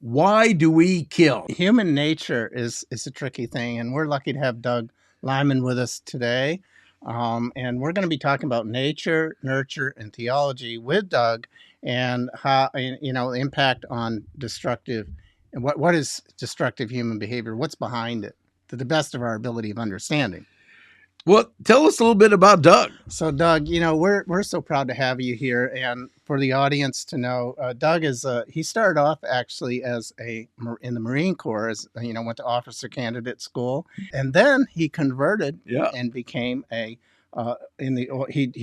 Why do we kill? Human nature is a tricky thing, and we're lucky to have Doug Lynam with us today. And we're going to be talking about nature, nurture, and theology with Doug, and how the impact on destructive, and what is destructive human behavior, what's behind it, to the best of our ability of understanding. Well, tell us a little bit about Doug. So, Doug, we're so proud to have you here, and for the audience to know, Doug he started off actually in the Marine Corps, as went to officer candidate school, and then he converted and became he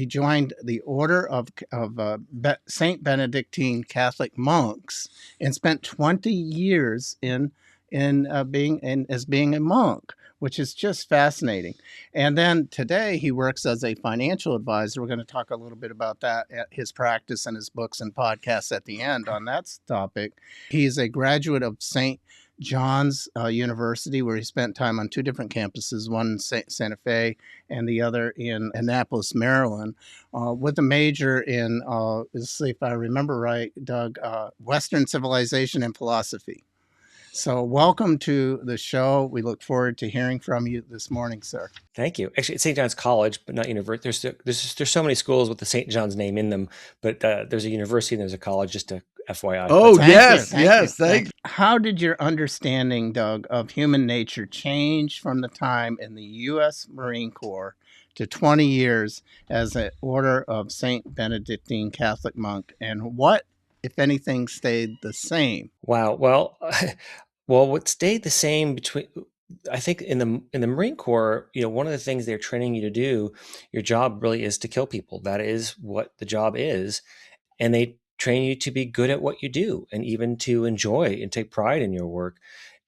joined the Order of Saint Benedictine Catholic monks, and spent 20 years as being a monk, which is just fascinating. And then today he works as a financial advisor. We're going to talk a little bit about that, his practice and his books and podcasts at the end on that topic. He's a graduate of St. John's University, where he spent time on two different campuses, one in Santa Fe and the other in Annapolis, Maryland, with a major in, let's see if I remember right, Doug, Western civilization and philosophy. So welcome to the show. We look forward to hearing from you this morning, sir. Thank you. Actually, it's St. John's College, but not university. There's so many schools with the St. John's name in them, but there's a university and there's a college, just to FYI. Oh, yes. Thank you. How did your understanding, Doug, of human nature change from the time in the U.S. Marine Corps to 20 years as an Order of Saint Benedictine Catholic monk? And what, if anything, stayed the same? Wow. Well, what stayed the same I think in the Marine Corps, one of the things they're training you to do, your job really is to kill people. That is what the job is. And they train you to be good at what you do, and even to enjoy and take pride in your work.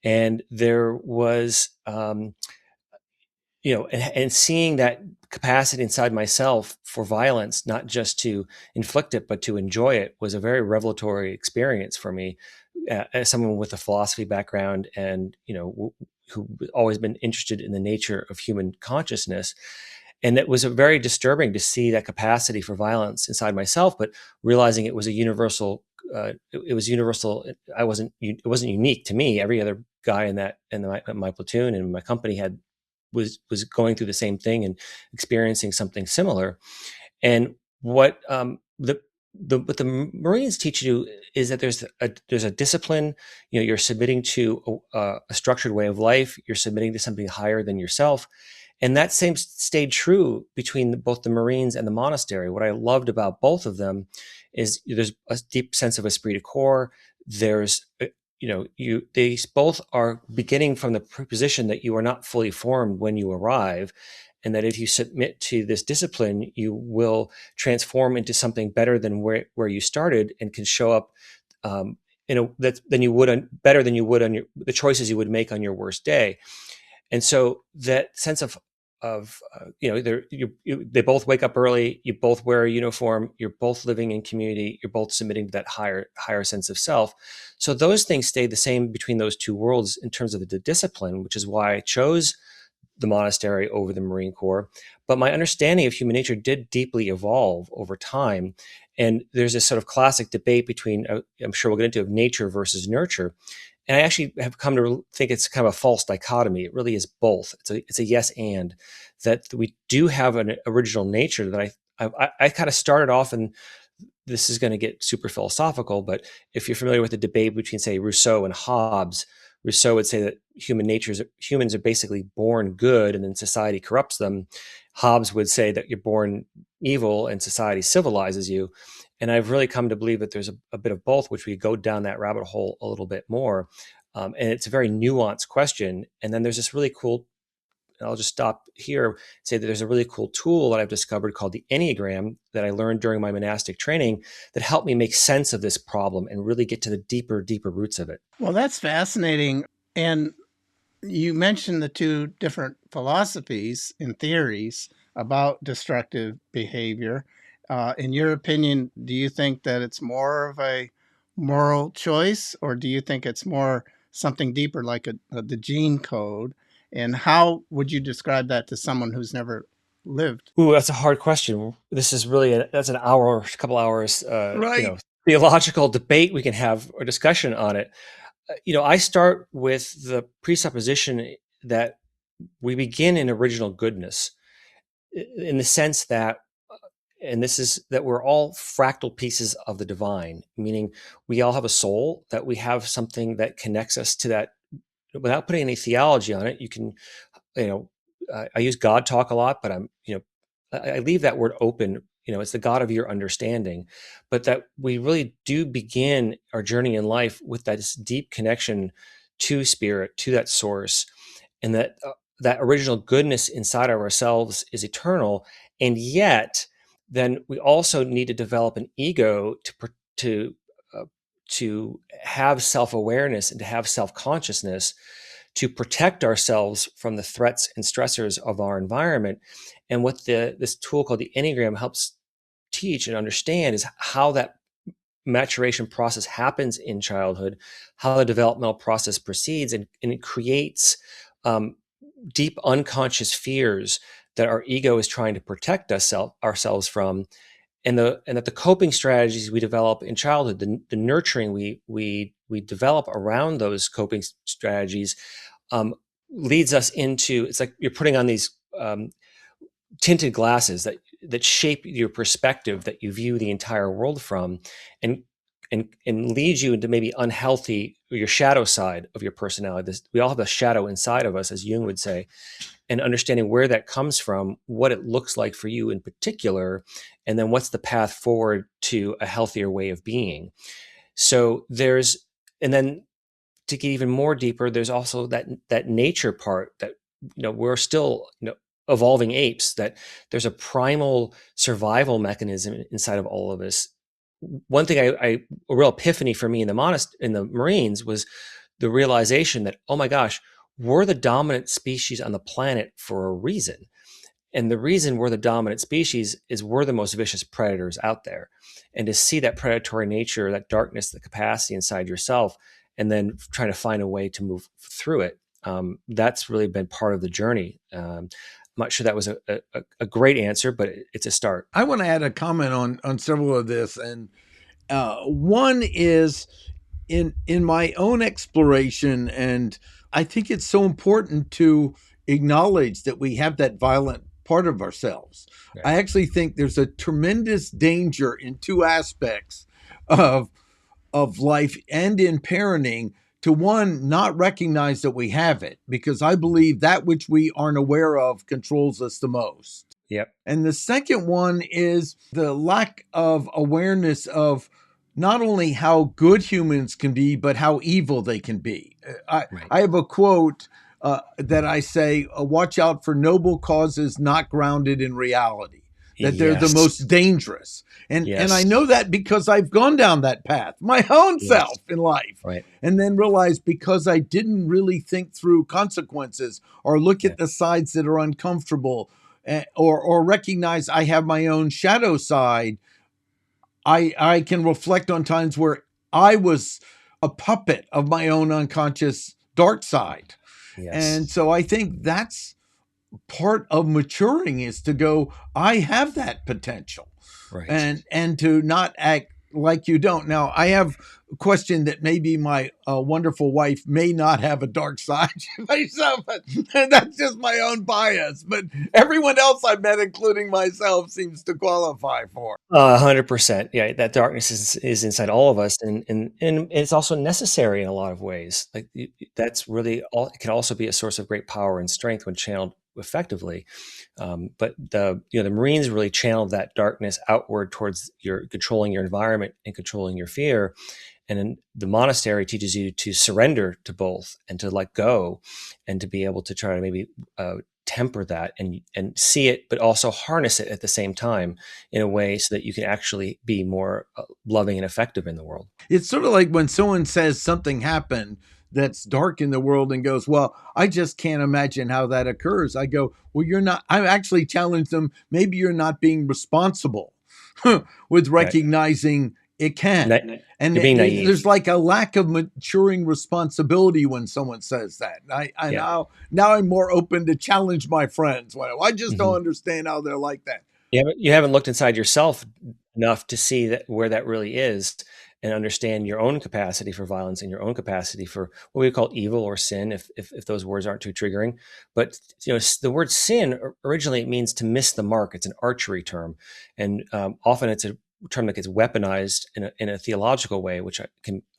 And there was, and seeing that capacity inside myself for violence, not just to inflict it, but to enjoy it, was a very revelatory experience for me, as someone with a philosophy background and, who always been interested in the nature of human consciousness. And it was very disturbing to see that capacity for violence inside myself, but realizing it was a universal. It was universal. It wasn't unique to me. Every other guy in my platoon and my company was going through the same thing and experiencing something similar. And what what the Marines teach you is that there's a discipline. You're submitting to a structured way of life. You're submitting to something higher than yourself. And that same stayed true between both the Marines and the monastery. What I loved about both of them is there's a deep sense of esprit de corps. There's, they both are beginning from the position that you are not fully formed when you arrive, and that if you submit to this discipline, you will transform into something better than where you started, and can show up than you would on the choices you would make on your worst day. And so that sense of they both wake up early, you both wear a uniform, you're both living in community, you're both submitting to that higher sense of self. So those things stayed the same between those two worlds in terms of the discipline, which is why I chose the monastery over the Marine Corps. But my understanding of human nature did deeply evolve over time. And there's this sort of classic debate between, I'm sure we'll get into, of nature versus nurture. And I actually have come to think it's kind of a false dichotomy. It really is both. It's a yes and, that we do have an original nature that I kind of started off, and this is going to get super philosophical, but if you're familiar with the debate between, say, Rousseau and Hobbes, Rousseau would say that humans are basically born good and then society corrupts them. Hobbes would say that you're born evil and society civilizes you. And I've really come to believe that there's a bit of both, which we go down that rabbit hole a little bit more. And it's a very nuanced question. And then there's this really cool, I'll just stop here, say that there's a really cool tool that I've discovered called the Enneagram that I learned during my monastic training that helped me make sense of this problem and really get to the deeper roots of it. Well, that's fascinating. And you mentioned the two different philosophies and theories about destructive behavior. In your opinion, do you think that it's more of a moral choice, or do you think it's more something deeper, like the gene code? And how would you describe that to someone who's never lived? Ooh, that's a hard question. This is really that's an hour or a couple hours, theological debate. We can have a discussion on it. I start with the presupposition that we begin in original goodness, in the sense that, and this is that we're all fractal pieces of the divine, meaning we all have a soul, that we have something that connects us to that. Without putting any theology on it, you can, I use God talk a lot, but I leave that word open. It's the God of your understanding, but that we really do begin our journey in life with that deep connection to spirit, to that source, and that original goodness inside of ourselves is eternal. And yet, then we also need to develop an ego to have self-awareness and to have self-consciousness, to protect ourselves from the threats and stressors of our environment. And what this tool called the Enneagram helps teach and understand is how that maturation process happens in childhood, how the developmental process proceeds, and it creates deep unconscious fears that our ego is trying to protect ourselves from, and that the coping strategies we develop in childhood, the nurturing we develop around those coping strategies, leads us into, it's like you're putting on these tinted glasses that shape your perspective, that you view the entire world from, and leads you into maybe unhealthy, your shadow side of your personality. We all have a shadow inside of us, as Jung would say, and understanding where that comes from, what it looks like for you in particular, and then what's the path forward to a healthier way of being. So and then to get even more deeper, there's also that nature part, that we're still evolving apes, that there's a primal survival mechanism inside of all of us. One thing a real epiphany for me in the Marines was the realization that, oh my gosh, we're the dominant species on the planet for a reason. And the reason we're the dominant species is we're the most vicious predators out there. And to see that predatory nature, that darkness, the capacity inside yourself, and then trying to find a way to move through it, that's really been part of the journey. I'm not sure that was a great answer, but it's a start. I want to add a comment on several of this. And one is in my own exploration, and I think it's so important to acknowledge that we have that violent part of ourselves. Right. I actually think there's a tremendous danger in two aspects of life and in parenting. To one, not recognize that we have it, because I believe that which we aren't aware of controls us the most. Yep. And the second one is the lack of awareness of not only how good humans can be, but how evil they can be. Right. I have a quote that I say, watch out for noble causes not grounded in reality, that they're the most dangerous. And I know that because I've gone down that path, my own self in life. Right. And then realized, because I didn't really think through consequences or look at the sides that are uncomfortable, or recognize I have my own shadow side, I can reflect on times where I was a puppet of my own unconscious dark side. Yes. And so I think that's part of maturing, is to go, I have that potential. Right. And to not act like you don't. Now, I have a question that maybe my wonderful wife may not have a dark side myself, but that's just my own bias. But everyone else I've met, including myself, seems to qualify for. 100%. Yeah, that darkness is inside all of us, and it's also necessary in a lot of ways. Like that's really all. It can also be a source of great power and strength when channeled effectively. But the Marines really channeled that darkness outward towards controlling your environment and controlling your fear. And then the monastery teaches you to surrender to both, and to let go, and to be able to try to maybe temper that and see it, but also harness it at the same time in a way so that you can actually be more loving and effective in the world. It's sort of like when someone says something happened that's dark in the world and goes, well, I just can't imagine how that occurs. I go, well, you're not. I actually challenge them. Maybe you're not being responsible with recognizing it can. And there's like a lack of maturing responsibility when someone says that. Now I'm more open to challenge my friends. Well, I just don't understand how they're like that. Yeah, but you haven't looked inside yourself enough to see where that really is. and understand your own capacity for violence and your own capacity for what we call evil or sin, if those words aren't too triggering. But the word sin originally, it means to miss the mark. It's an archery term, and often it's a term that gets weaponized in a theological way, which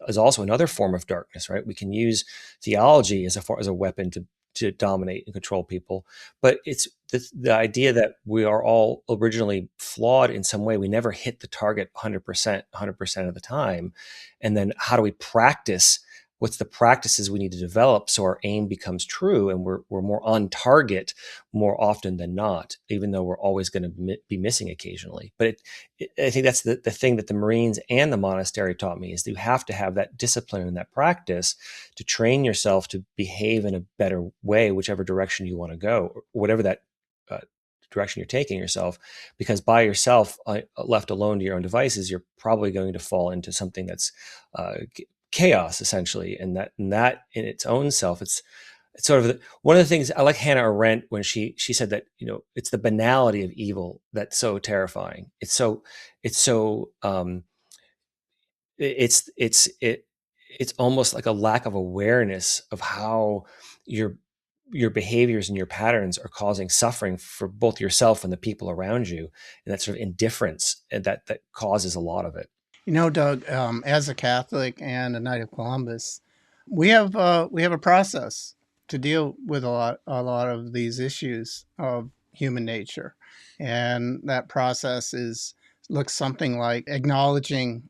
is also another form of darkness, right? We can use theology as a weapon to dominate and control people, but it's the idea that we are all originally flawed in some way. We never hit the target 100% of the time. And then how do we practice? What's the practices we need to develop so our aim becomes true and we're more on target more often than not, even though we're always going to be missing occasionally. But I think that's the thing that the Marines and the monastery taught me, is that you have to have that discipline and that practice to train yourself to behave in a better way, whichever direction you want to go, or whatever that direction you're taking yourself, because by yourself, left alone to your own devices, you're probably going to fall into something that's chaos, essentially. And that in its own self, it's sort of one of the things I like Hannah Arendt when she said that, it's the banality of evil that's so terrifying. It's almost like a lack of awareness of how your behaviors and your patterns are causing suffering for both yourself and the people around you, and that sort of indifference that causes a lot of it. Doug, as a Catholic and a Knight of Columbus, we have a process to deal with a lot of these issues of human nature, and that process looks something like acknowledging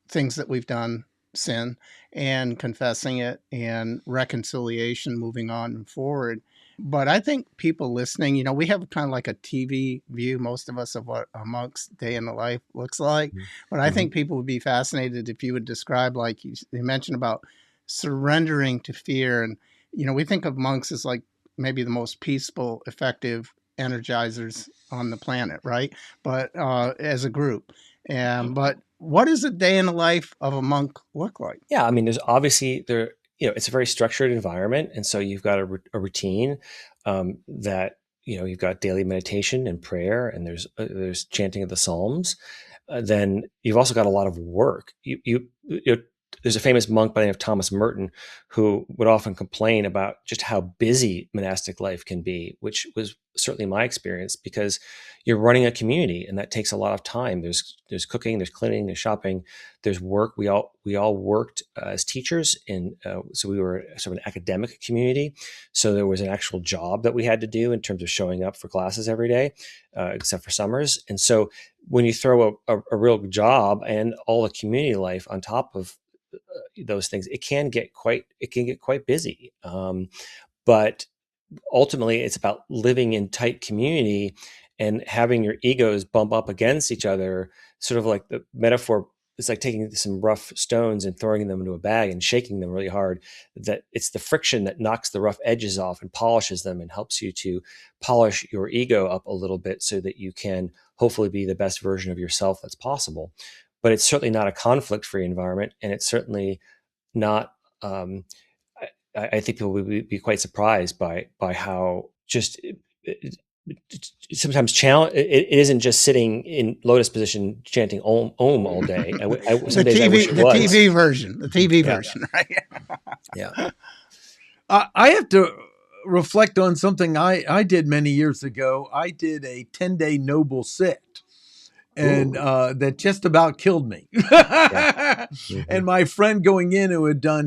things that we've done, sin, and confessing it, and reconciliation, moving on and forward. But I think people listening, we have kind of like a TV view, most of us, of what a monk's day in the life looks like. Mm-hmm. But I think people would be fascinated if you would describe, like you mentioned, about surrendering to fear. And, we think of monks as like maybe the most peaceful, effective energizers on the planet, right? But as a group. But what does a day in the life of a monk look like? Yeah, I mean, there's obviously it's a very structured environment, and so you've got a routine that you've got daily meditation and prayer, and there's chanting of the Psalms. Then you've also got a lot of work. There's a famous monk by the name of Thomas Merton who would often complain about just how busy monastic life can be, which was certainly my experience, because you're running a community and that takes a lot of time. There's cooking, there's cleaning, there's shopping, there's work. We all worked as teachers, so we were sort of an academic community. So there was an actual job that we had to do in terms of showing up for classes every day, except for summers. And so when you throw a real job and all the community life on top of those things, it can get quite busy. But ultimately, it's about living in tight community and having your egos bump up against each other. Sort of like the metaphor, it's like taking some rough stones and throwing them into a bag and shaking them really hard. That it's the friction that knocks the rough edges off and polishes them and helps you to polish your ego up a little bit so that you can hopefully be the best version of yourself that's possible. But it's certainly not a conflict-free environment, and it's certainly not. I think people would be quite surprised by how just sometimes challenge. It isn't just sitting in lotus position chanting Om all day. The TV version, right? Yeah. I have to reflect on something I did many years ago. I did a 10-day noble sit. And that just about killed me. Yeah. Mm-hmm. And my friend going in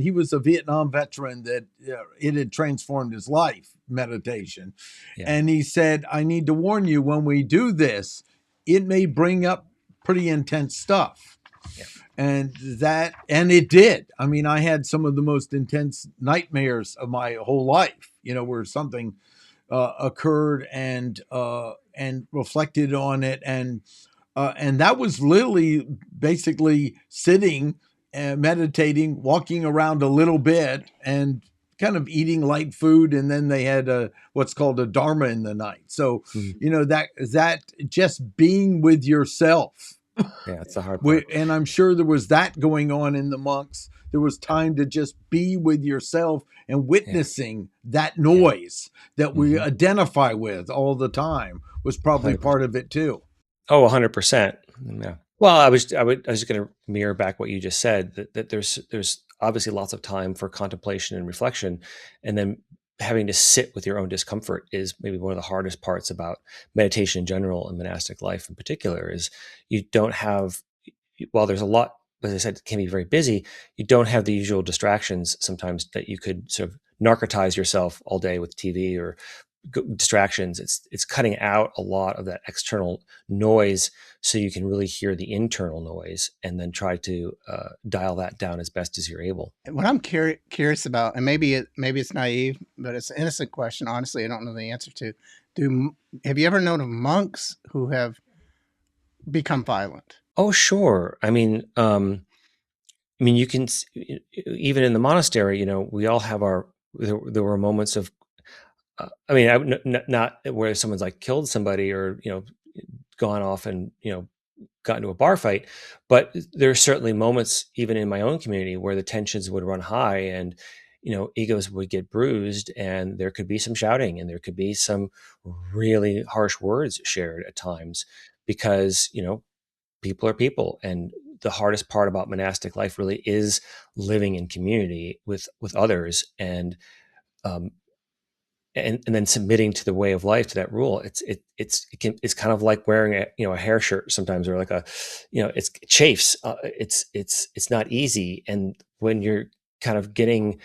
he was a Vietnam veteran that it had transformed his life, meditation. Yeah. And he said, I need to warn you, when we do this, it may bring up pretty intense stuff. Yeah. And it did. I mean, I had some of the most intense nightmares of my whole life, where something occurred and reflected on it. And that was literally basically sitting and meditating, walking around a little bit and kind of eating light food. And then they had what's called a dharma in the night. So, that just being with yourself. Yeah, it's the hard part. And I'm sure there was that going on in the monks. There was time to just be with yourself and witnessing that noise that we identify with all the time was probably 100%. Part of it too. Oh, 100%. Yeah. Well, I was just going to mirror back what you just said, that there's obviously lots of time for contemplation and reflection, and then having to sit with your own discomfort is maybe one of the hardest parts about meditation in general and monastic life in particular. Is you don't have, while there's a lot, as I said, it can be very busy, you don't have the usual distractions sometimes that you could sort of narcotize yourself all day with TV or distractions. It's cutting out a lot of that external noise so you can really hear the internal noise and then try to dial that down as best as you're able. What I'm curious about, and maybe it's naive, but it's an innocent question. Honestly, I don't know the answer to. Have you ever known of monks who have become violent? Oh, sure. You can, even in the monastery, we all have there were moments of, not where someone's like killed somebody or, gone off and, got into a bar fight, but there are certainly moments even in my own community where the tensions would run high and, egos would get bruised and there could be some shouting and there could be some really harsh words shared at times because, people are people. And the hardest part about monastic life really is living in community with others um, and then submitting to the way of life, to that rule. It's kind of like wearing a hair shirt sometimes, or like it chafes. It's not easy. And when you're kind of getting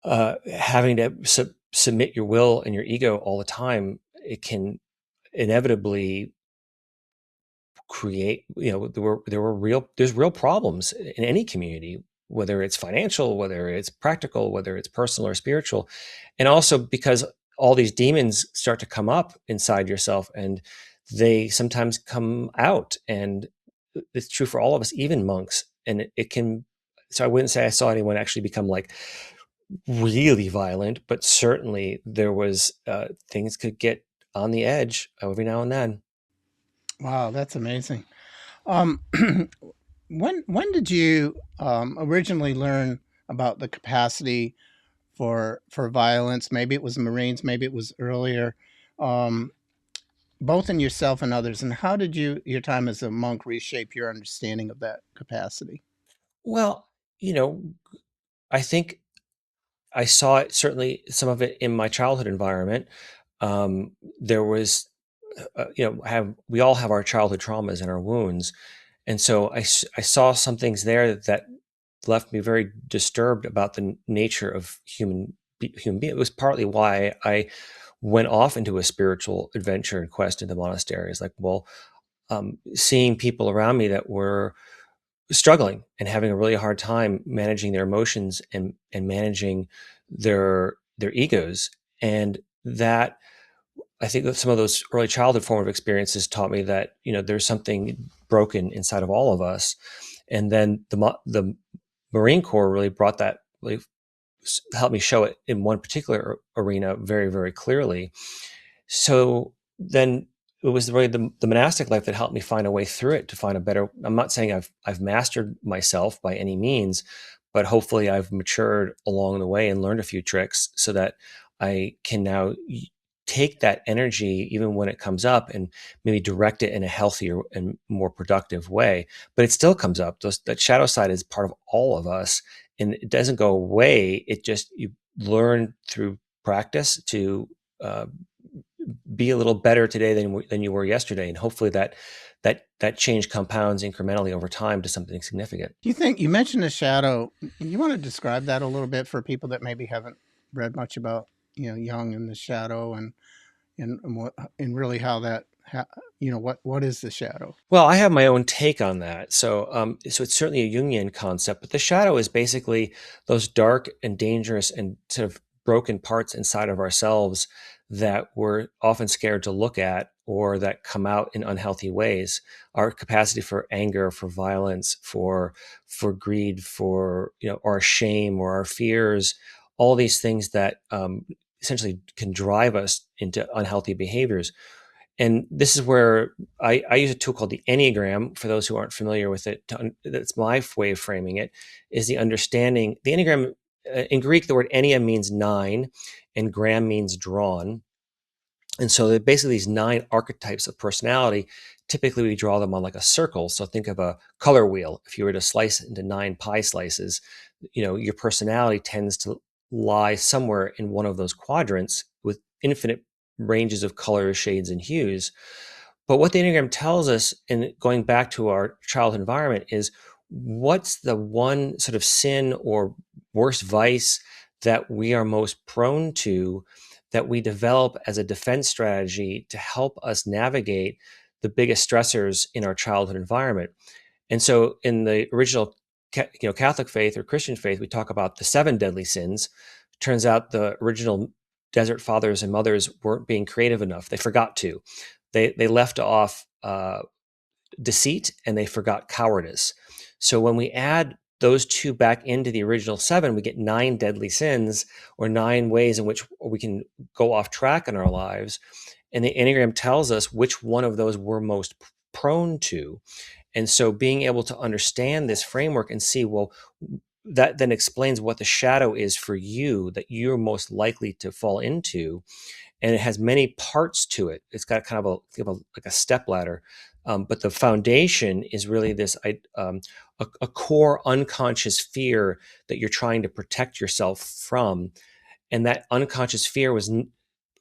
having to submit your will and your ego all the time, it can inevitably create, there's real problems in any community, whether it's financial, whether it's practical, whether it's personal or spiritual. And also because all these demons start to come up inside yourself and they sometimes come out, and it's true for all of us, even monks. And it can, so I wouldn't say I saw anyone actually become like really violent, but certainly there was things could get on the edge every now and then. Wow, that's amazing. Um, when did you originally learn about the capacity for violence? Maybe it was Marines, maybe it was earlier, um, both in yourself and others. And how did your time as a monk reshape your understanding of that capacity? Well, I think I saw it, certainly some of it in my childhood environment. There was, we all have our childhood traumas and our wounds. And so I saw some things there that left me very disturbed about the nature of human being. It was partly why I went off into a spiritual adventure and quest into monasteries. Like, well, seeing people around me that were struggling and having a really hard time managing their emotions and managing their egos. And that, I think that some of those early childhood formative experiences taught me that, there's something broken inside of all of us. And then the Marine Corps really brought that, really helped me show it in one particular arena very, very clearly. So then it was really the monastic life that helped me find a way through it, to find a better. I'm not saying I've mastered myself by any means, but hopefully I've matured along the way and learned a few tricks so that I can now take that energy, even when it comes up, and maybe direct it in a healthier and more productive way. But it still comes up. That shadow side is part of all of us, and it doesn't go away. It just, you learn through practice to be a little better today than you were yesterday, and hopefully that change compounds incrementally over time to something significant. Do you think, you mentioned the shadow, you want to describe that a little bit for people that maybe haven't read much about, Jung and the shadow and really how that, what is the shadow? Well, I have my own take on that. So it's certainly a Jungian concept, but the shadow is basically those dark and dangerous and sort of broken parts inside of ourselves that we're often scared to look at, or that come out in unhealthy ways. Our capacity for anger, for violence, for greed, for our shame or our fears, all these things that essentially can drive us into unhealthy behaviors. And this is where I use a tool called the Enneagram. For those who aren't familiar with it, that's my way of framing it, is the understanding. The Enneagram, in Greek, the word ennea means 9, and gram means drawn. And so basically these 9 archetypes of personality typically we draw them on like a circle. So think of a color wheel. If you were to slice it into 9 pie slices, your personality tends to lie somewhere in one of those quadrants with infinite ranges of colors, shades, and hues. But what the Enneagram tells us, and going back to our childhood environment, is what's the one sort of sin or worst vice that we are most prone to, that we develop as a defense strategy to help us navigate the biggest stressors in our childhood environment. And so in the original Catholic faith or Christian faith, we talk about the 7 deadly sins. Turns out the original desert fathers and mothers weren't being creative enough. They forgot to. They left off deceit, and they forgot cowardice. So when we add those 2 back into the original 7, we get 9 deadly sins, or 9 ways in which we can go off track in our lives. And the Enneagram tells us which one of those we're most prone to. And so being able to understand this framework and see, well, that then explains what the shadow is for you that you're most likely to fall into. And it has many parts to it. It's got kind of like a step ladder. But the foundation is really this a core unconscious fear that you're trying to protect yourself from. And that unconscious fear was,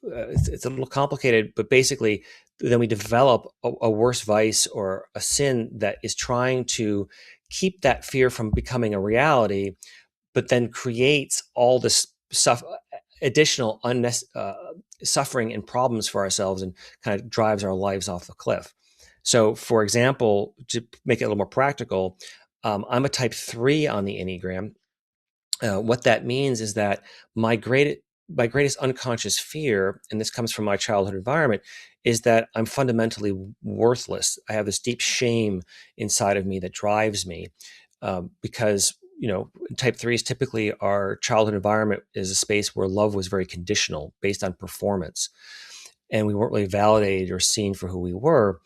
it's a little complicated, but basically then we develop a worse vice or a sin that is trying to keep that fear from becoming a reality, but then creates all this additional suffering and problems for ourselves, and kind of drives our lives off the cliff. So, for example, to make it a little more practical, I'm a type 3 on the Enneagram. What that means is that my greatest unconscious fear, and this comes from my childhood environment, is that I'm fundamentally worthless. I have this deep shame inside of me that drives me, because type 3s typically, our childhood environment is a space where love was very conditional, based on performance, and we weren't really validated or seen for who we were.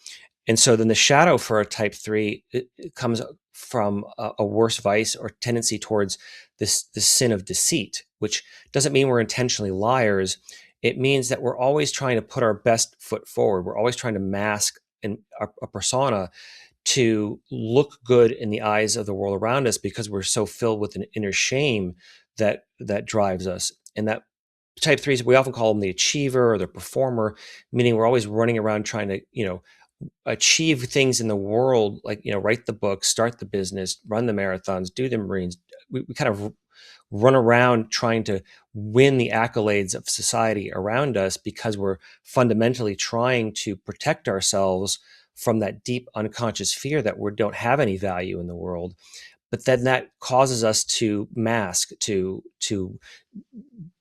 And so then the shadow for a type 3, it comes from a worse vice or tendency towards this sin of deceit, which doesn't mean we're intentionally liars. It means that we're always trying to put our best foot forward. We're always trying to mask a persona to look good in the eyes of the world around us, because we're so filled with an inner shame that drives us. And that type 3s, we often call them the achiever or the performer, meaning we're always running around trying to, achieve things in the world, like, write the book, start the business, run the marathons, do the Marines. We kind of run around trying to win the accolades of society around us, because we're fundamentally trying to protect ourselves from that deep unconscious fear that we don't have any value in the world. But then that causes us to mask, to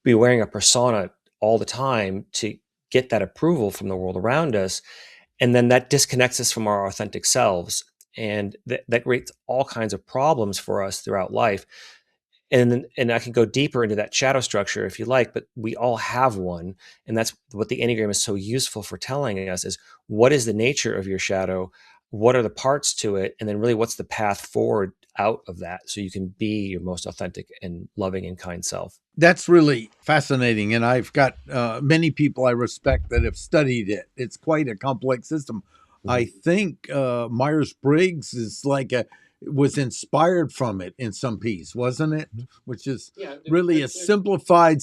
be wearing a persona all the time to get that approval from the world around us. And then that disconnects us from our authentic selves. And that creates all kinds of problems for us throughout life. And I can go deeper into that shadow structure if you like, but we all have one. And that's what the Enneagram is so useful for telling us, is what is the nature of your shadow? What are the parts to it? And then really, what's the path forward out of that, so you can be your most authentic and loving and kind self? That's really fascinating. And I've got many people I respect that have studied it. It's quite a complex system. Mm-hmm. I think Myers-Briggs is was inspired from it in some piece, wasn't it? Which is really a simplified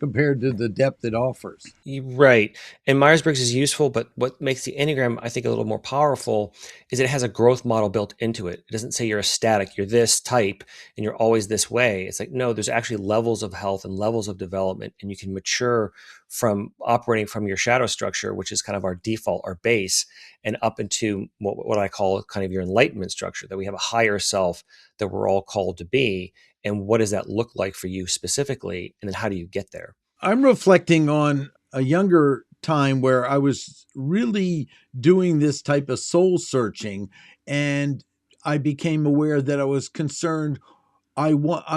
compared to the depth it offers. Right. And Myers-Briggs is useful, but what makes the Enneagram, I think, a little more powerful is it has a growth model built into it. It doesn't say you're a static, you're this type, and you're always this way. It's like, no, there's actually levels of health and levels of development, and you can mature from operating from your shadow structure, which is kind of our default, our base, and up into what I call kind of your enlightenment structure, that we have a higher self that we're all called to be. And what does that look like for you specifically? And then how do you get there? I'm reflecting on a younger time where I was really doing this type of soul searching, and I became aware that I was concerned. I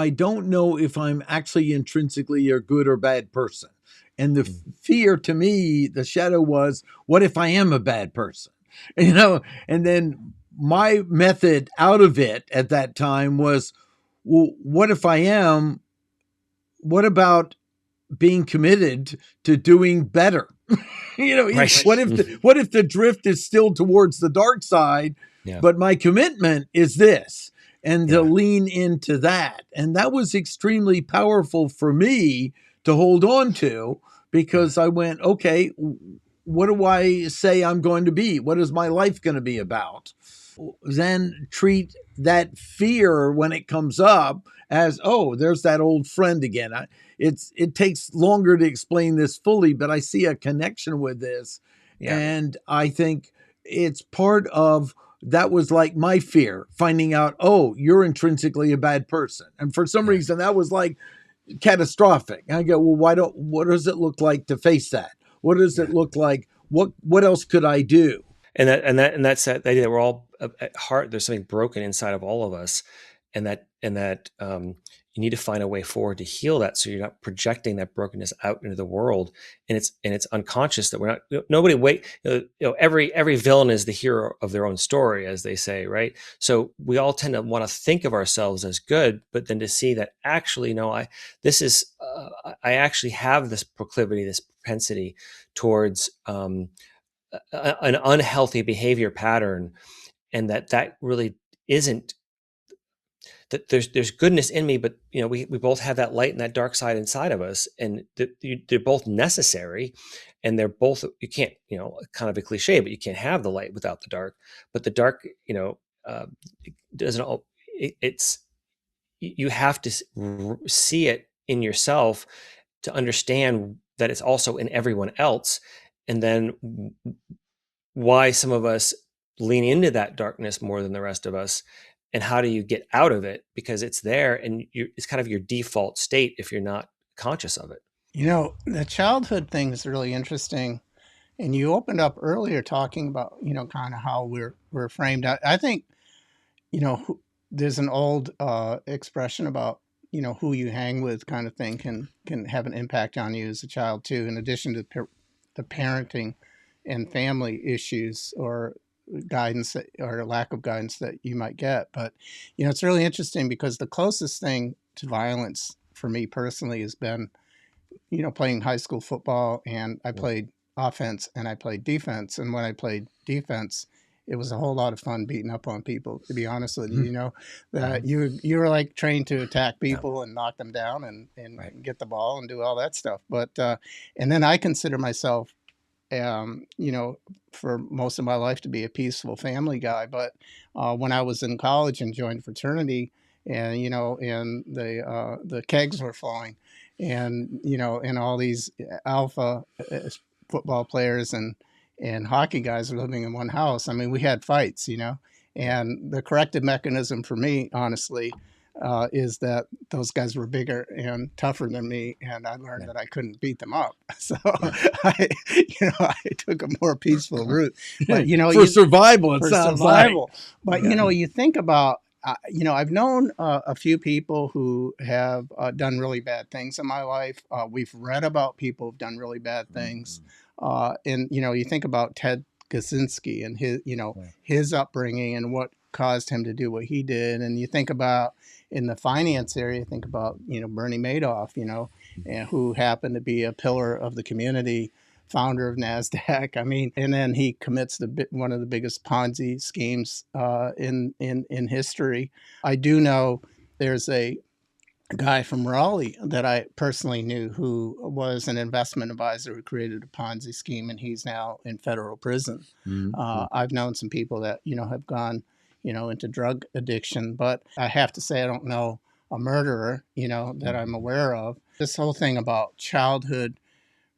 don't know if I'm actually intrinsically a good or bad person. And the fear to me, the shadow was, what if I am a bad person? And then my method out of it at that time was, well, what if I am? What about being committed to doing better. Right. What if the drift is still towards the dark side, Yeah. but my commitment is this, and to Yeah. lean into that. And that was extremely powerful for me to hold on to, because I went, okay, what do I say I'm going to be? What is my life going to be about? Then treat that fear when it comes up as, oh, there's that old friend again. It takes longer to explain this fully, but I see a connection with this. Yeah. And I think it's part of that was like my fear, finding out, oh, you're intrinsically a bad person. And for some reason, that was like catastrophic. And I go, well, what does it look like to face that? What does it look like? What else could I do? And that's that idea that we're all at heart, there's something broken inside of all of us, and that you need to find a way forward to heal that, so you're not projecting that brokenness out into the world, and it's unconscious that we're not. Nobody every villain is the hero of their own story, as they say, right? So we all tend to want to think of ourselves as good, but then to see that actually, no, I actually have this proclivity, this propensity towards an unhealthy behavior pattern, and that really isn't, that there's goodness in me, but we both have that light and that dark side inside of us, and they're both necessary, and they're both, you can't, kind of a cliche, but you can't have the light without the dark. But the dark, doesn't, it's, you have to see it in yourself to understand that it's also in everyone else. And then why some of us lean into that darkness more than the rest of us, and how do you get out of it? Because it's there, and it's kind of your default state if you're not conscious of it. The childhood thing is really interesting. And you opened up earlier talking about, kind of how we're framed. I think, there's an old expression about, who you hang with kind of thing can have an impact on you as a child too, in addition to the parenting and family issues or guidance or lack of guidance that you might get. But, it's really interesting because the closest thing to violence for me personally has been, playing high school football, and I played offense and I played defense. And when I played defense, it was a whole lot of fun beating up on people, to be honest with you. That you were like trained to attack people and knock them down and get the ball and do all that stuff. But and then I consider myself, for most of my life to be a peaceful family guy. But when I was in college and joined fraternity, and and the kegs were flowing, and and all these alpha football players and hockey guys were living in one house. I mean, we had fights, and the corrective mechanism for me, honestly, is that those guys were bigger and tougher than me, and I learned that I couldn't beat them up. So I took a more peaceful route. But for survival, it sounds survival. Like. But you think about, I've known a few people who have done really bad things in my life. We've read about people who've done really bad things. And, you think about Ted Kaczynski and his upbringing and what caused him to do what he did. And you think about in the finance area, think about, Bernie Madoff, and who happened to be a pillar of the community, founder of NASDAQ. I mean, and then he commits one of the biggest Ponzi schemes in history. I do know there's a guy from Raleigh that I personally knew who was an investment advisor who created a Ponzi scheme, and he's now in federal prison. I've known some people that, have gone, into drug addiction, but I have to say I don't know a murderer, that I'm aware of. This whole thing about childhood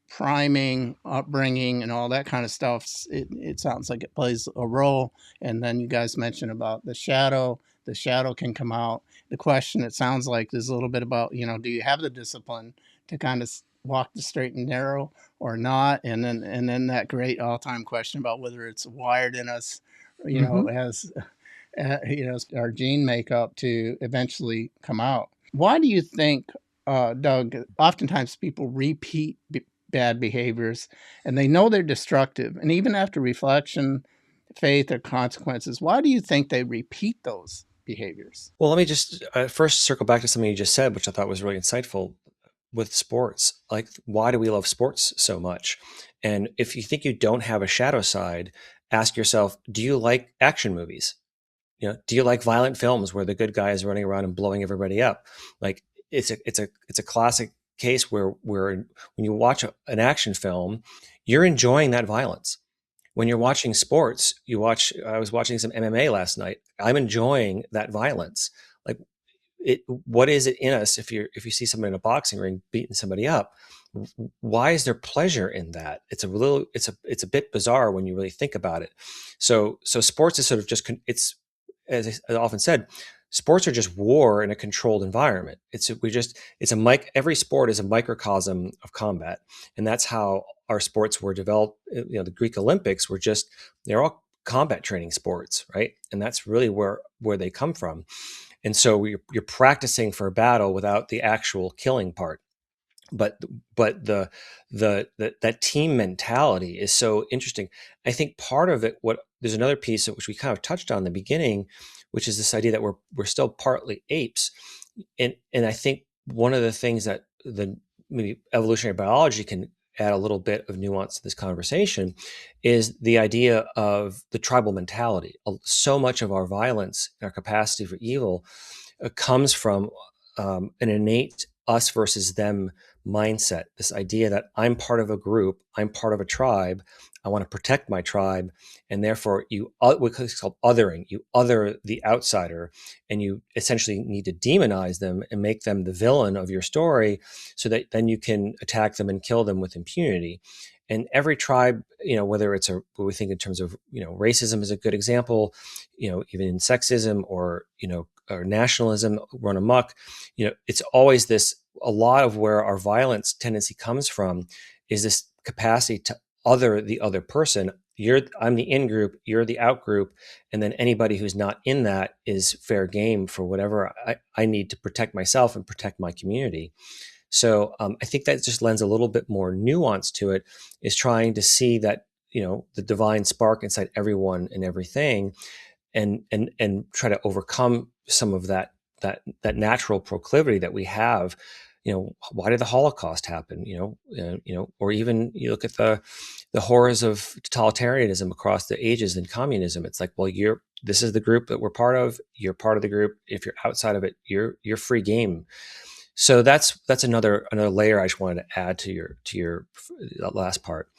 priming, upbringing, and all that kind of stuff, it sounds like it plays a role. And then you guys mentioned about the shadow. The shadow can come out. The question, it sounds like, is a little bit about, do you have the discipline to kind of walk the straight and narrow or not? And then that great all-time question about whether it's wired in us, as our gene makeup to eventually come out. Why do you think, Doug, oftentimes people repeat bad behaviors and they know they're destructive, and even after reflection, faith, or consequences, why do you think they repeat those behaviors? Well, let me just first circle back to something you just said, which I thought was really insightful. with sports. Like, why do we love sports so much? And if you think you don't have a shadow side, ask yourself, do you like action movies? Do you like violent films where the good guy is running around and blowing everybody up? Like, it's a classic case where when you watch an action film, you're enjoying that violence. When you're watching sports, I was watching some MMA last night. I'm enjoying that violence. Like, what is it in us if you see someone in a boxing ring beating somebody up? Why is there pleasure in that? It's a bit bizarre when you really think about it. So sports is sort of just, it's, as I often said, sports are just war in a controlled environment. Every sport is a microcosm of combat, and that's how our sports were developed. The Greek Olympics they're all combat training sports, right? And that's really where they come from. And so you're practicing for a battle without the actual killing part. But that team mentality is so interesting. I think part of it, there's another piece which we kind of touched on in the beginning, which is this idea that we're still partly apes. And I think one of the things that maybe evolutionary biology can add a little bit of nuance to this conversation is the idea of the tribal mentality. So much of our violence, our capacity for evil, comes from an innate us versus them mindset. This idea that I'm part of a group, I'm part of a tribe, I want to protect my tribe, and therefore what's called othering. You other the outsider, and you essentially need to demonize them and make them the villain of your story, so that then you can attack them and kill them with impunity. And every tribe, whether it's what we think in terms of, racism is a good example, even in sexism or nationalism run amok, it's always this. A lot of where our violence tendency comes from is this capacity to other the other person. I'm the in group, you're the out group, and then anybody who's not in that is fair game for whatever I need to protect myself and protect my community. So I think that just lends a little bit more nuance to it, is trying to see that, the divine spark inside everyone and everything, and try to overcome some of that natural proclivity that we have. Why did the Holocaust happen? Or even you look at the horrors of totalitarianism across the ages and communism. It's like, well, this is the group that we're part of. You're part of the group. If you're outside of it, you're free game. So that's another layer I just wanted to add to your last part.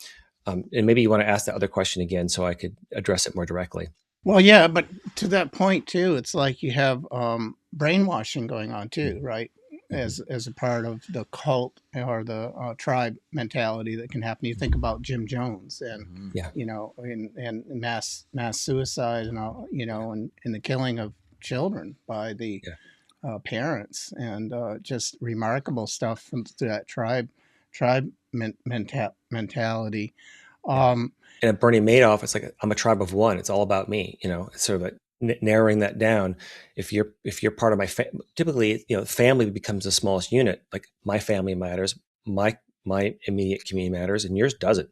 And maybe you want to ask that other question again so I could address it more directly. Well, yeah, but to that point too, it's like you have brainwashing going on too, right? As a part of the cult or the tribe mentality that can happen. You think about Jim Jones and and mass suicide and all, and the killing of children by the parents, and just remarkable stuff from that tribe mentality. And at Bernie Madoff, it's like, I'm a tribe of one. It's all about me. It's sort of like narrowing that down. If you're part of my typically, family becomes the smallest unit. Like, my family matters, my immediate community matters, and yours doesn't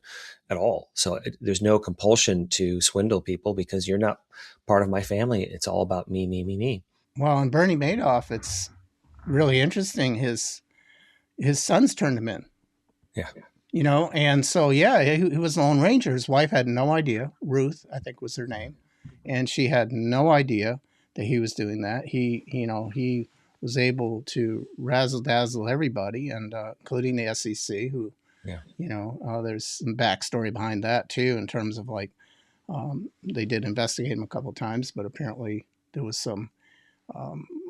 at all. So there's no compulsion to swindle people because you're not part of my family. It's all about me, me, me, me. Well, in Bernie Madoff, it's really interesting. His sons turned him in. Yeah. And so, he was the Lone Ranger. His wife had no idea. Ruth, I think, was her name. And she had no idea that he was doing that. He was able to razzle dazzle everybody, and including the SEC, who, there's some backstory behind that too, in terms of like, they did investigate him a couple of times, but apparently there was some,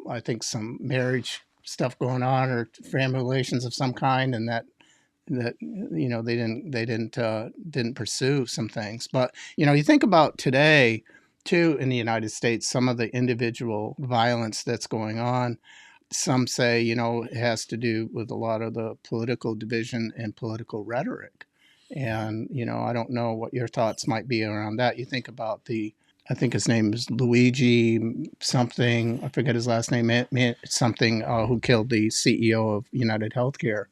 I think, some marriage stuff going on or family relations of some kind, and that they didn't pursue some things. But you think about today too in the United States, some of the individual violence that's going on. Some say it has to do with a lot of the political division and political rhetoric, and I don't know what your thoughts might be around that. You think about I think his name is Luigi something. I forget his last name. Something who killed the CEO of United Healthcare,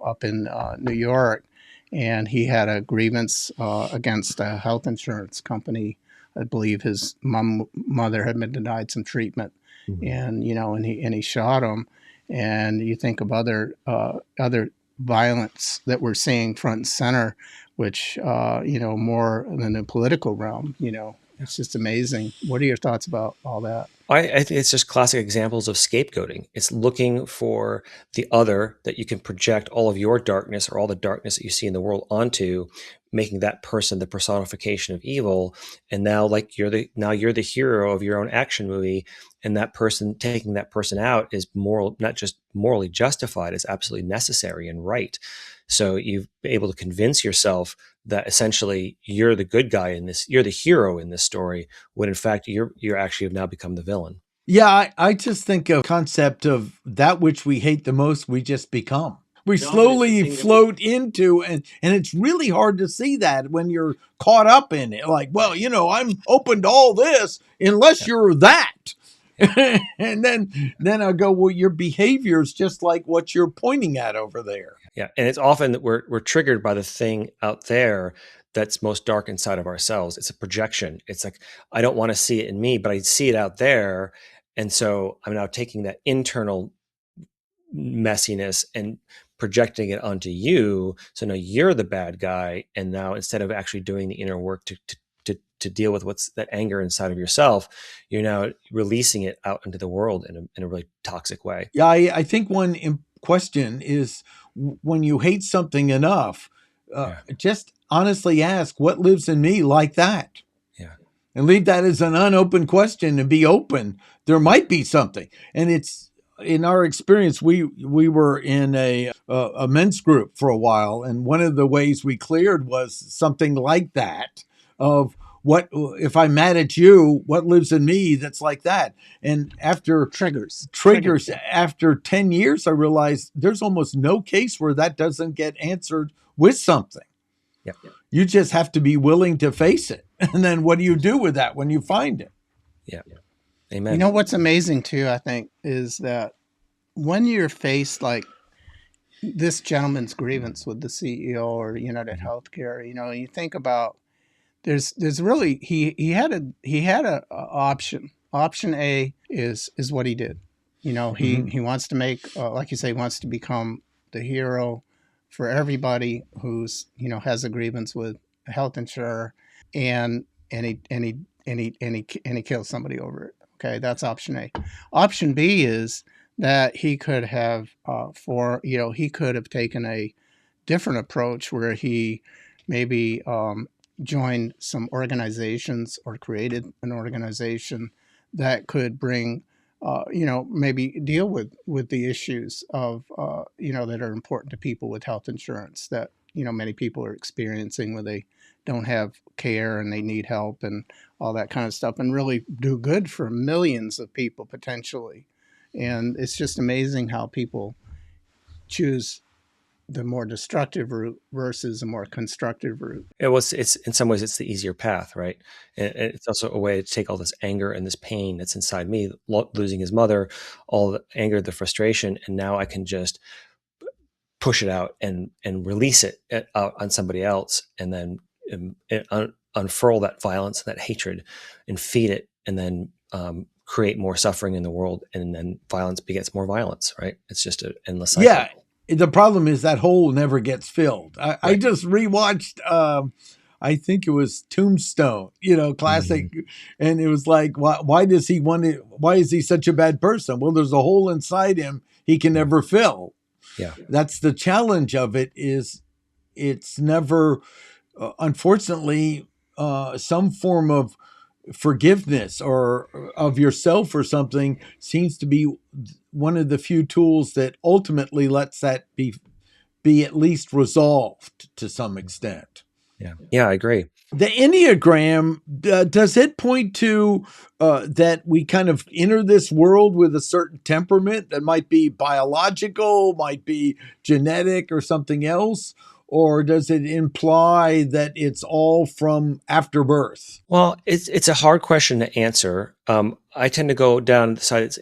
up in New York, and he had a grievance against a health insurance company. I believe his mother had been denied some treatment, and and he shot him, And you think of other violence that we're seeing front and center, which more than the political realm. It's just amazing. What are your thoughts about all that? I think it's just classic examples of scapegoating. It's looking for the other that you can project all of your darkness or all the darkness that you see in the world onto, making that person the personification of evil. And now, like you're the hero of your own action movie, and that person, taking that person out, is not just morally justified, it's absolutely necessary and right. So you've been able to convince yourself that essentially you're the good guy in this, you're the hero in this story, when in fact you're actually have now become the villain. Yeah, I just think of concept of that which we hate the most, we just become. We slowly float into, and it's really hard to see that when you're caught up in it. Like, well, I'm open to all this unless you're that. And then I go, well, your behavior is just like what you're pointing at over there. Yeah, and it's often that we're triggered by the thing out there that's most dark inside of ourselves. It's a projection. It's like, I don't want to see it in me, but I see it out there. And so I'm now taking that internal messiness and projecting it onto you. So now you're the bad guy. And now instead of actually doing the inner work to deal with what's that anger inside of yourself, you're now releasing it out into the world in a really toxic way. Yeah, I think one question is, when you hate something enough, just honestly ask, what lives in me like that? Yeah. And leave that as an unopened question and be open. There might be something. And it's, in our experience, we were in a men's group for a while. And one of the ways we cleared was something like that, of what, if I'm mad at you, what lives in me that's like that? And after triggers, after 10 years, I realized there's almost no case where that doesn't get answered with something. Yeah. You just have to be willing to face it. And then what do you do with that when you find it? Yeah. Amen. What's amazing too, I think, is that when you're faced like this gentleman's grievance with the CEO or United Healthcare, you think about, there's really, he had a option. Option A is what he did. He wants to make, like you say, he wants to become the hero for everybody who's, has a grievance with a health insurer, and he kills somebody over it. Okay, that's option A. Option B is that he could have he could have taken a different approach, where he maybe joined some organizations or created an organization that could bring maybe deal with the issues of that are important to people with health insurance, that many people are experiencing, where they don't have care and they need help and all that kind of stuff, and really do good for millions of people potentially. And it's just amazing how people choose the more destructive route versus a more constructive route. It's in some ways, it's the easier path, right? And it's also a way to take all this anger and this pain that's inside me, losing his mother, all the anger, the frustration, and now I can just push it out and release it out on somebody else, and then unfurl that violence and that hatred and feed it, and then create more suffering in the world, and then violence begets more violence, right? It's just an endless cycle. Yeah. The problem is that hole never gets filled. I just rewatched, I think it was Tombstone, classic. Mm-hmm. And it was like, why is he such a bad person? Well, there's a hole inside him he can never fill. Yeah. That's the challenge of it, is it's never, unfortunately, some form of forgiveness or of yourself or something seems to be one of the few tools that ultimately lets that be at least resolved to some extent. Yeah, I agree. The Enneagram, does it point to that we kind of enter this world with a certain temperament that might be biological, might be genetic or something else? Or does it imply that it's all from after birth? Well, it's a hard question to answer. I tend to go down the side.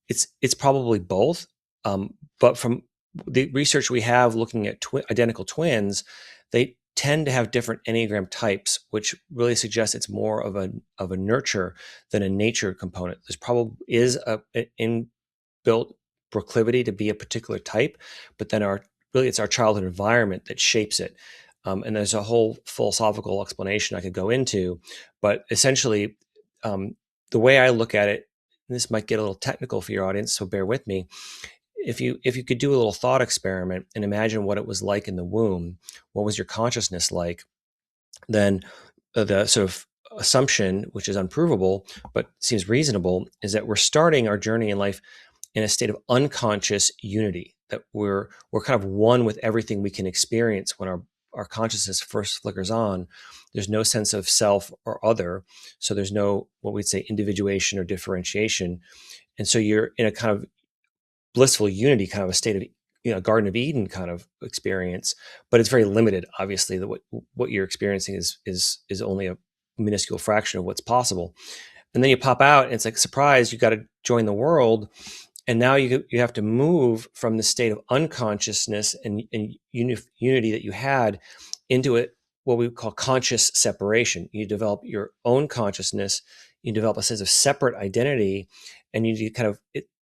It's probably both. But from the research we have looking at identical twins, they tend to have different Enneagram types, which really suggests it's more of a nurture than a nature component. There's probably is an inbuilt proclivity to be a particular type, but then it's our childhood environment that shapes it. And there's a whole philosophical explanation I could go into, but essentially, the way I look at it, and this might get a little technical for your audience, so bear with me. If you could do a little thought experiment and imagine what it was like in the womb, what was your consciousness like, then the sort of assumption, which is unprovable but seems reasonable, is that we're starting our journey in life in a state of unconscious unity, that we're kind of one with everything we can experience when our consciousness first flickers on. There's no sense of self or other, so there's no, what we'd say, individuation or differentiation, and so you're in a kind of blissful unity, kind of a state of Garden of Eden kind of experience, but it's very limited. Obviously, that what you're experiencing is only a minuscule fraction of what's possible. And then you pop out, and it's like, surprise, you got to join the world, and now you have to move from the state of unconsciousness and unity that you had into what we call conscious separation. You develop your own consciousness, you develop a sense of separate identity, and you kind of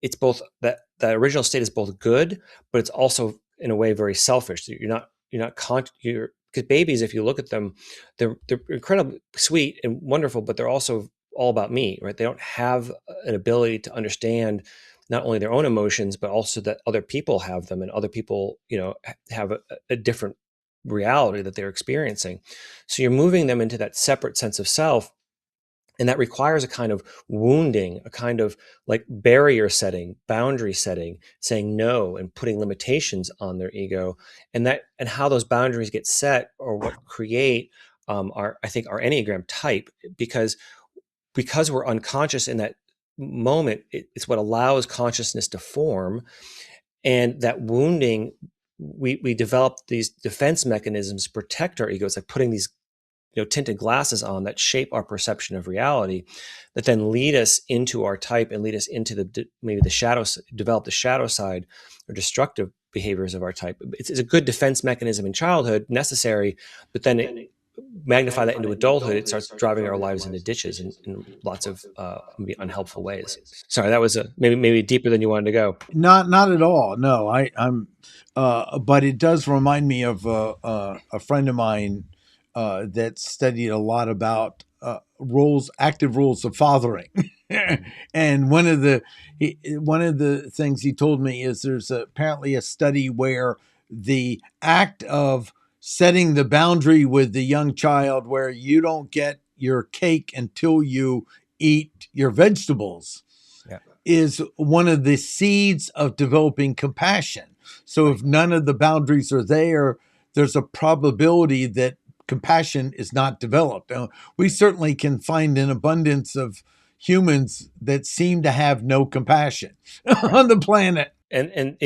it's both that original state is both good, but it's also in a way very selfish. You're not because babies, if you look at them, they're incredibly sweet and wonderful, but they're also all about me, right? They don't have an ability to understand not only their own emotions, but also that other people have them, and other people, have a different reality that they're experiencing. So you're moving them into that separate sense of self. And that requires a kind of wounding, a kind of like barrier setting, boundary setting, saying no and putting limitations on their ego. And how those boundaries get set, or what create our Enneagram type, because we're unconscious in that moment, it's what allows consciousness to form. And that wounding, we develop these defense mechanisms to protect our ego. It's like putting these tinted glasses on that shape our perception of reality, that then lead us into our type and lead us into maybe the shadows, develop the shadow side or destructive behaviors of our type. It's a good defense mechanism in childhood, necessary, but then magnify that into adulthood, it starts driving our lives into ditches in lots of maybe unhelpful ways. Sorry, that was maybe deeper than you wanted to go. Not at all. No, I'm. But it does remind me of a friend of mine that studied a lot about active rules of fathering. And one of the things he told me is there's apparently a study where the act of setting the boundary with the young child, where you don't get your cake until you eat your vegetables, is one of the seeds of developing compassion. So if none of the boundaries are there, there's a probability that compassion is not developed. Now, we certainly can find an abundance of humans that seem to have no compassion on the planet. And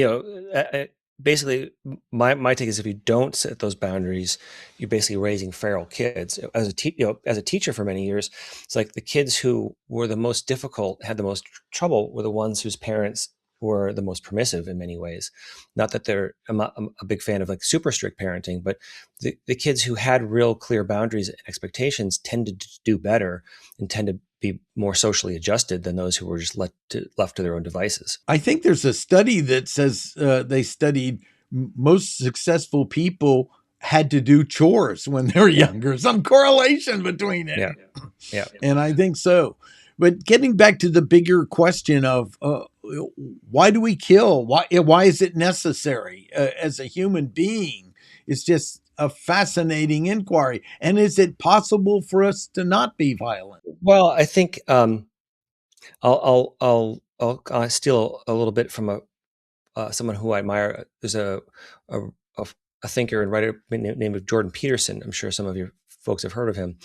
basically, my take is, if you don't set those boundaries, you're basically raising feral kids. As a teacher for many years, it's like the kids who were the most difficult, had the most trouble, were the ones whose parents were the most permissive in many ways. Not that I'm not a big fan of like super strict parenting, but the kids who had real clear boundaries and expectations tended to do better and tend to be more socially adjusted than those who were just left to their own devices. I think there's a study that says they studied most successful people had to do chores when they were younger. Some correlation between it. Yeah. And I think so. But getting back to the bigger question of why do we kill? Why is it necessary as a human being? It's just a fascinating inquiry. And is it possible for us to not be violent? Well, I think I'll steal a little bit from someone who I admire. There's a thinker and writer named Jordan Peterson. I'm sure some of your folks have heard of him.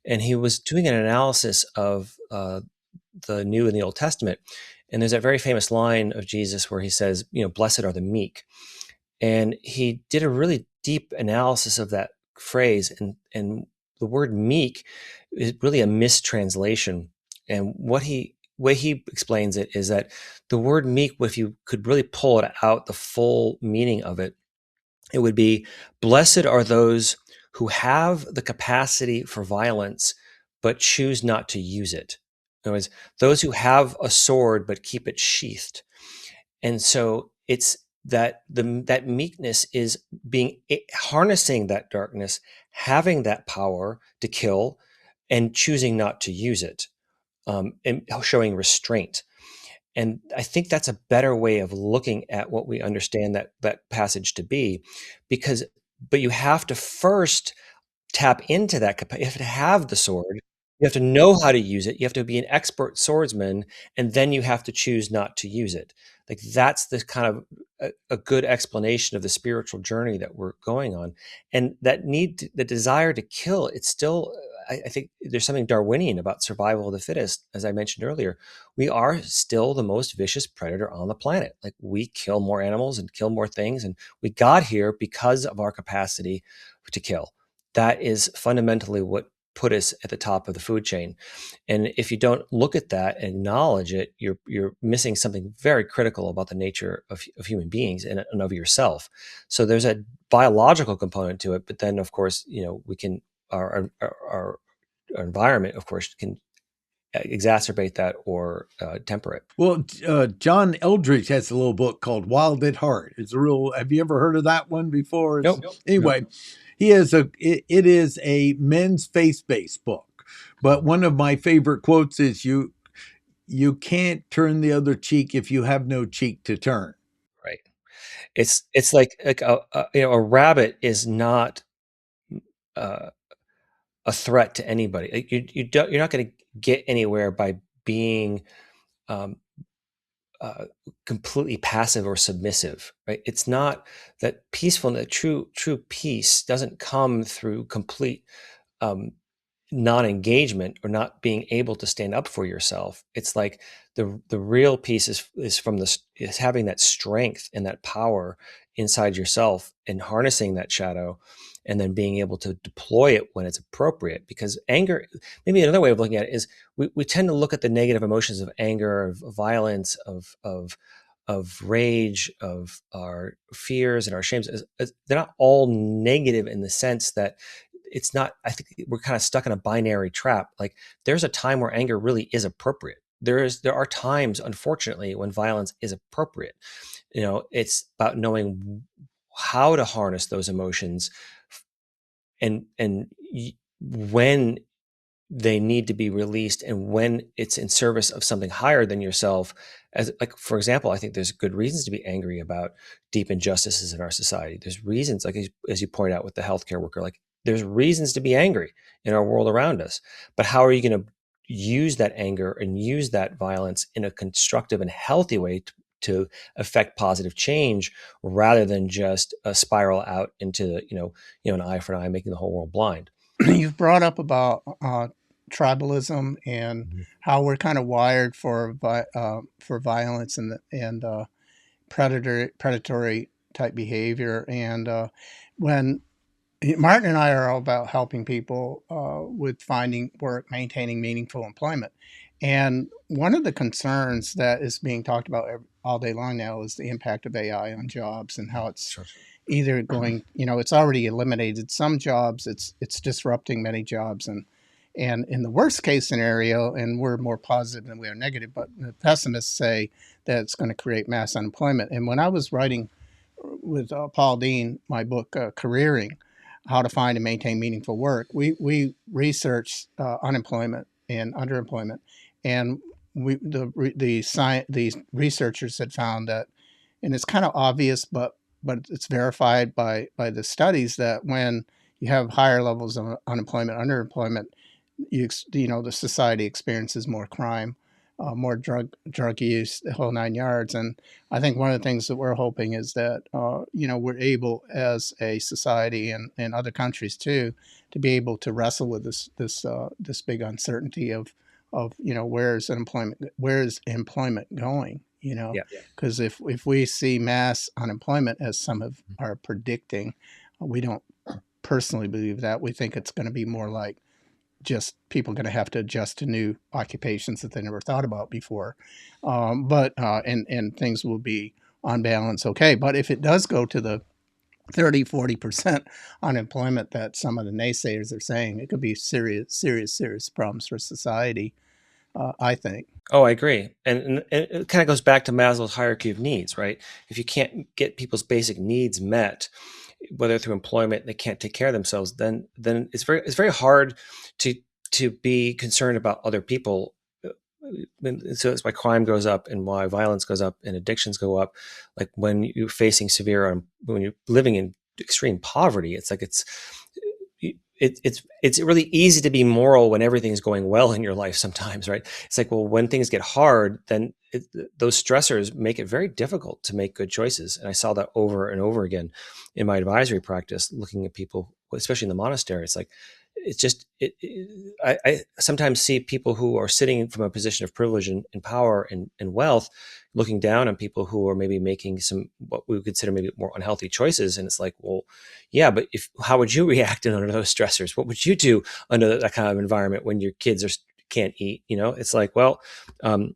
And he was doing an analysis of the New and the Old Testament. And there's that very famous line of Jesus where he says, blessed are the meek. And he did a really deep analysis of that phrase. And the word meek is really a mistranslation. And way he explains it is that the word meek, if you could really pull it out, the full meaning of it, it would be, blessed are those who have the capacity for violence, but choose not to use it. In other words, those who have a sword, but keep it sheathed. And so it's that that meekness is harnessing that darkness, having that power to kill, and choosing not to use it, and showing restraint. And I think that's a better way of looking at what we understand that passage to be, but you have to first tap into that capacity. You have to have the sword. You have to know how to use it. You have to be an expert swordsman, and then you have to choose not to use it. Like that's the kind of a good explanation of the spiritual journey that we're going on. And that the desire to kill, it's still, I think there's something Darwinian about survival of the fittest. As I mentioned earlier, we are still the most vicious predator on the planet. Like we kill more animals and kill more things. And we got here because of our capacity to kill. That is fundamentally what put us at the top of the food chain. And if you don't look at that and acknowledge it, you're missing something very critical about the nature of human beings and of yourself. So there's a biological component to it, but then of course, we can our environment, of course, can exacerbate that or temper it. Well, John Eldridge has a little book called Wild at Heart. It's a real. Have you ever heard of that one before? Nope. Anyway, nope. It is a men's faith-based book. But one of my favorite quotes is you can't turn the other cheek if you have no cheek to turn. Right. It's like a rabbit is not a threat to anybody. You're not going to get anywhere by being completely passive or submissive, right? It's not that peacefulness. True peace doesn't come through complete non-engagement or not being able to stand up for yourself. It's like the real peace is having that strength and that power inside yourself and harnessing that shadow, and then being able to deploy it when it's appropriate. Because anger, maybe another way of looking at it is we tend to look at the negative emotions of anger, of violence, of rage, of our fears and our shames. They're not all negative in the sense that it's not. I think we're kind of stuck in a binary trap. Like there's a time where anger really is appropriate. There are times, unfortunately, when violence is appropriate. It's about knowing how to harness those emotions and when they need to be released and when it's in service of something higher than yourself. As like, for example, I think there's good reasons to be angry about deep injustices in our society. There's reasons, like as you point out with the healthcare worker, like there's reasons to be angry in our world around us. But how are you going to use that anger and use that violence in a constructive and healthy way to affect positive change, rather than just a spiral out into an eye for an eye, making the whole world blind? You've brought up about tribalism and how we're kind of wired for violence and predatory type behavior. And when Martin and I are all about helping people with finding work, maintaining meaningful employment. And one of the concerns that is being talked about all day long now is the impact of AI on jobs and how it's either going, it's already eliminated some jobs, it's disrupting many jobs. And in the worst case scenario, and we're more positive than we are negative, but the pessimists say that it's going to create mass unemployment. And when I was writing with Paul Dean, my book, Careering, How to Find and Maintain Meaningful Work, we researched unemployment and underemployment. And these researchers had found that, and it's kind of obvious, but it's verified by the studies, that when you have higher levels of unemployment, underemployment, the society experiences more crime, more drug use, the whole nine yards. And I think one of the things that we're hoping is that we're able as a society and other countries too to be able to wrestle with this big uncertainty of where is employment going? Because if we see mass unemployment, as some are predicting, we don't personally believe that. We think it's going to be more like just people going to have to adjust to new occupations that they never thought about before. And things will be on balance okay. But if it does go to the 30-40% unemployment that some of the naysayers are saying, it could be serious problems for society. I think. Oh, I agree. And it kind of goes back to Maslow's hierarchy of needs, right? If you can't get people's basic needs met, whether through employment, they can't take care of themselves, then it's very hard to be concerned about other people. And so that's why crime goes up and why violence goes up and addictions go up. Like when you're facing when you're living in extreme poverty, it's like it's really easy to be moral when everything's going well in your life sometimes, right? It's like, well, when things get hard, then those stressors make it very difficult to make good choices. And I saw that over and over again in my advisory practice, looking at people, especially in the monastery. It's like, it's just, I sometimes see people who are sitting from a position of privilege and power and wealth, looking down on people who are maybe making some, what we would consider maybe more unhealthy choices. And it's like, well, yeah, but how would you react under those stressors? What would you do under that kind of environment when your kids can't eat? It's like, well,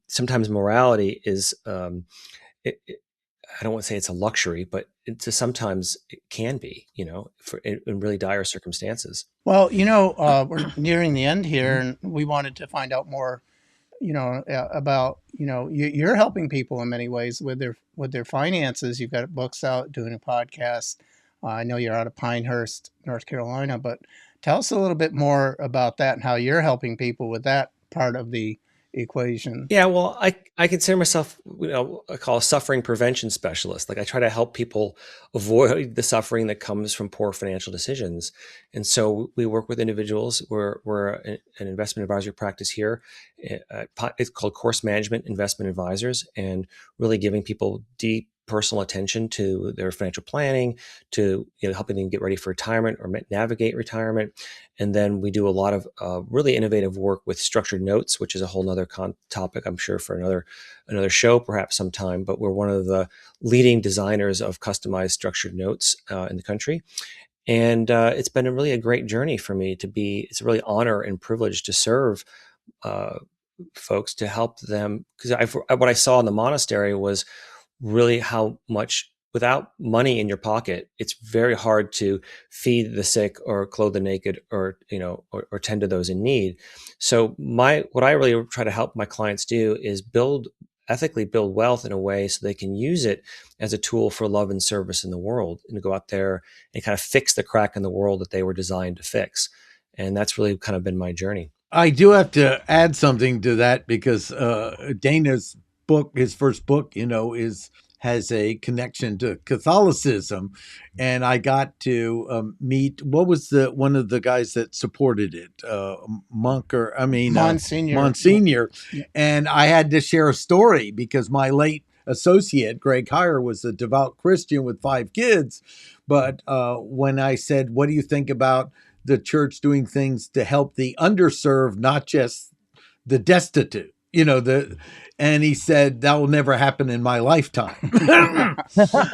sometimes morality is, I don't want to say it's a luxury, but sometimes it can be, in really dire circumstances. Well, we're nearing the end here, and we wanted to find out more, about, you're helping people in many ways with their finances. You've got books out, doing a podcast. I know you're out of Pinehurst, North Carolina, but tell us a little bit more about that and how you're helping people with that part of the equation. Yeah, well, I consider myself, I call a suffering prevention specialist. Like I try to help people avoid the suffering that comes from poor financial decisions. And so we work with individuals. We're an investment advisory practice here. It's called Course Management Investment Advisors, and really giving people deep personal attention to their financial planning, to helping them get ready for retirement or navigate retirement. And then we do a lot of really innovative work with structured notes, which is a whole nother topic, I'm sure, for another show, perhaps sometime. But we're one of the leading designers of customized structured notes in the country. And it's been really a great journey for me it's a really honor and privilege to serve folks, to help them. Because what I saw in the monastery was really how much, without money in your pocket, it's very hard to feed the sick or clothe the naked or tend to those in need. So what I really try to help my clients do is ethically build wealth in a way so they can use it as a tool for love and service in the world, and to go out there and kind of fix the crack in the world that they were designed to fix. And that's really kind of been my journey. I do have to add something to that, because Dana's book, his first book, has a connection to Catholicism, and I got to meet, what was one of the guys that supported it, Monsignor, and I had to share a story because my late associate Greg Heyer was a devout Christian with 5 kids, but when I said, "What do you think about the church doing things to help the underserved, not just the destitute?" And he said, "That will never happen in my lifetime."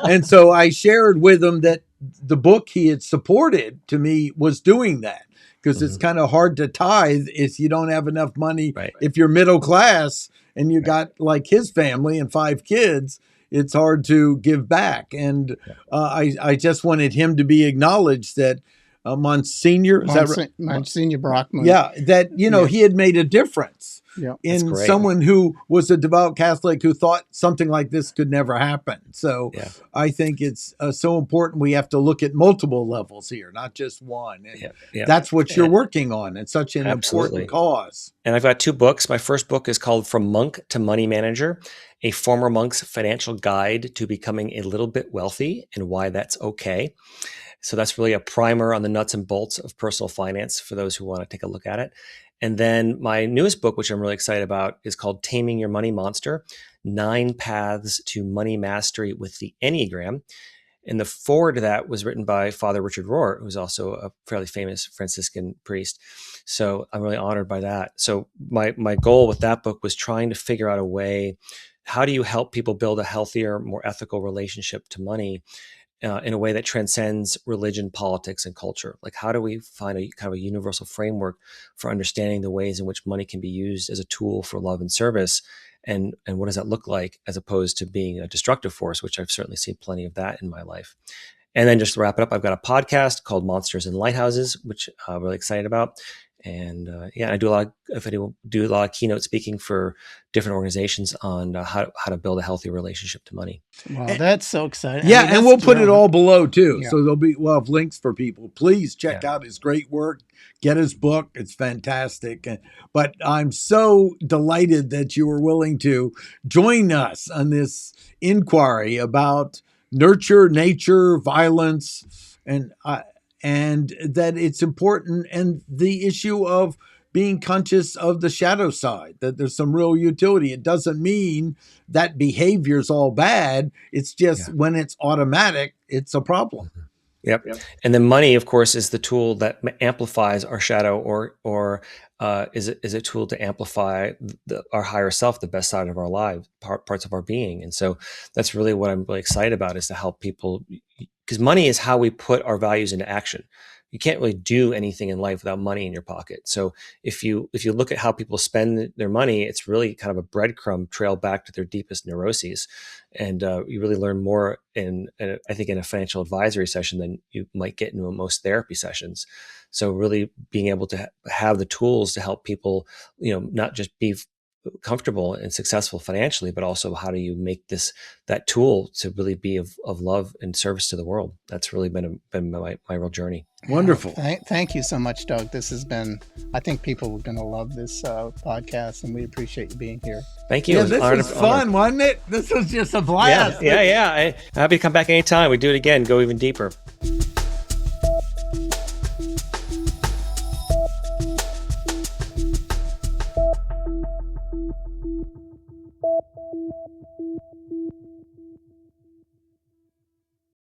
And so I shared with him that the book he had supported, to me, was doing that, because it's kind of hard to tithe if you don't have enough money. Right. If you're middle class and you got like his family and 5 kids, it's hard to give back. And I just wanted him to be acknowledged that Monsignor Brossman. Yeah, that he had made a difference in someone who was a devout Catholic who thought something like this could never happen. So I think it's so important. We have to look at multiple levels here, not just one. And that's what you're working on. It's such an important cause. And I've got 2 books. My first book is called From Monk to Money Manager, a former monk's financial guide to becoming a little bit wealthy and why that's okay. So that's really a primer on the nuts and bolts of personal finance for those who want to take a look at it. And then my newest book, which I'm really excited about, is called Taming Your Money Monster, 9 Paths to Money Mastery with the Enneagram. And the foreword to that was written by Father Richard Rohr, who's also a fairly famous Franciscan priest. So I'm really honored by that. So my goal with that book was trying to figure out a way, how do you help people build a healthier, more ethical relationship to money in a way that transcends religion, politics, and culture? Like, how do we find a kind of a universal framework for understanding the ways in which money can be used as a tool for love and service? And what does that look like, as opposed to being a destructive force, which I've certainly seen plenty of that in my life. And then just to wrap it up, I've got a podcast called Monsters and Lighthouses, which I'm really excited about. And I do a lot of keynote speaking for different organizations on how to build a healthy relationship to money. Wow, that's so exciting. Yeah, and we'll put it all below too. Yeah. So we'll have links for people. Please check out his great work. Get his book. It's fantastic. But I'm so delighted that you were willing to join us on this inquiry about nurture, nature, violence, and that it's important, and the issue of being conscious of the shadow side, that there's some real utility. It doesn't mean that behavior's all bad. It's just when it's automatic, it's a problem. Yep. And then money, of course, is the tool that amplifies our shadow, or is a tool to amplify our higher self, the best side of our lives, parts of our being. And so that's really what I'm really excited about, is to help people, because money is how we put our values into action. You can't really do anything in life without money in your pocket. So if you look at how people spend their money, it's really kind of a breadcrumb trail back to their deepest neuroses. And you really learn more I think in a financial advisory session than you might get in most therapy sessions. So really being able to have the tools to help people, not just be comfortable and successful financially, but also how do you make that tool to really be of love and service to the world. That's really been my real journey. Wonderful. Thank you so much, Doug. This has been, I think people are going to love this podcast, and we appreciate you being here. Thank you. Yeah, this was fun, wasn't it? This was just a blast. Yeah. I'm happy to come back anytime. We do it again, go even deeper.